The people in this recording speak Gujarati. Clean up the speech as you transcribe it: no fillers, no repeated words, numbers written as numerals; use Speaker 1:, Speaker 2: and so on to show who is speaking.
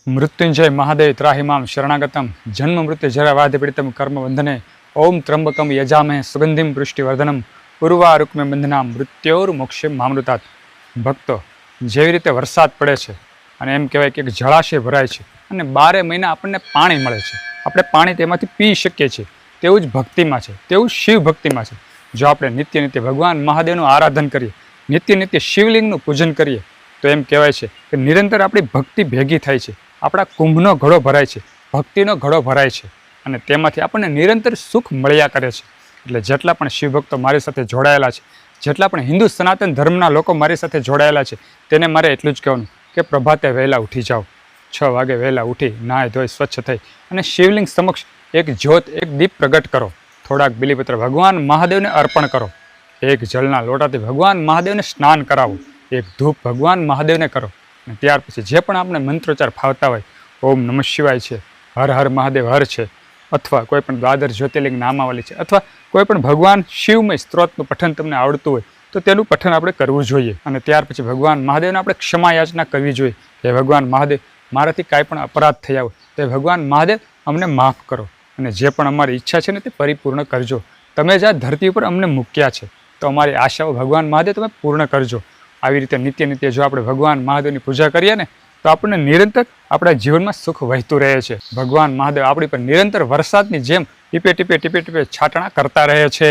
Speaker 1: મૃત્યુંજય મહાદેવ ત્રાહિમામ શરણાગતમ જન્મ મૃત્યુ જરા વાધે પીડિતમ કર્મ બંધને ઓમ ત્રંબકમ યજામહે સુગંધિમ પુષ્ટિવર્ધનમ ઉર્વારુક્મે બંધનામ મૃત્યોર મોક્ષે મામૃતાત. ભક્તો, જેવી રીતે વરસાદ પડે છે અને એમ કહેવાય કે એક જળાશય ભરાય છે અને 12 મહિના આપણને પાણી મળે છે, આપણે પાણી તેમાંથી પી શકીએ છીએ, તેવું જ ભક્તિમાં છે, તેવું શિવ ભક્તિમાં છે. જો આપણે નિત્ય નિત્ય ભગવાન મહાદેવનું આરાધન કરીએ, નિત્ય નિત્ય શિવલિંગનું પૂજન કરીએ, તો એમ કહેવાય છે કે નિરંતર આપણી ભક્તિ ભેગી થાય છે, આપણા કુંભનો ઘડો ભરાય છે, ભક્તિનો ઘડો ભરાય છે અને તેમાંથી આપણને નિરંતર સુખ મળ્યા કરે છે. એટલે જેટલા પણ શિવભક્તો મારી સાથે જોડાયેલા છે, જેટલા પણ હિન્દુ સનાતન ધર્મના લોકો મારી સાથે જોડાયેલા છે, તેને મારે એટલું જ કહેવાનું કે પ્રભાતે વહેલા ઉઠી જાઓ, 6 વાગે વહેલા ઉઠી નાહી ધોઈ સ્વચ્છ થઈ અને શિવલિંગ સમક્ષ એક જ્યોત, એક દીપ પ્રગટ કરો, થોડાક બિલીપત્ર ભગવાન મહાદેવને અર્પણ કરો, એક જળના લોટાથી ભગવાન મહાદેવને સ્નાન કરાવો, એક ધૂપ ભગવાન મહાદેવને કરો અને ત્યાર પછી જે પણ આપણે મંત્રોચ્ચાર ફાવતા હોય, ઓમ નમઃ શિવાય છે, હર હર મહાદેવ હર છે, અથવા કોઈ પણ દ્વાદર જ્યોતિર્લિંગ નામાવલી છે, અથવા કોઈ પણ ભગવાન શિવમય સ્ત્રોતનું પઠન તમને આવડતું હોય તો તેનું પઠન આપણે કરવું જોઈએ. અને ત્યાર પછી ભગવાન મહાદેવને આપણે ક્ષમા યાચના કરવી જોઈએ. હે ભગવાન મહાદેવ, મારાથી કાંઈ પણ અપરાધ થયા હોય તો ભગવાન મહાદેવ અમને માફ કરો અને જે પણ અમારી ઈચ્છા છે ને તે પરિપૂર્ણ કરજો. તમે જ આ ધરતી ઉપર અમને મૂક્યા છે તો અમારી આશાઓ ભગવાન મહાદેવ તમે પૂર્ણ કરજો. આવી રીતે નિત્ય નિત્ય જો આપણે ભગવાન મહાદેવની પૂજા કરીએ ને તો આપણને નિરંતર આપણા જીવનમાં સુખ વહેતું રહે છે. ભગવાન મહાદેવ આપણી પર નિરંતર વરસાદની જેમ ટીપે ટીપે ટીપે ટીપે છાંટણા કરતા રહે છે.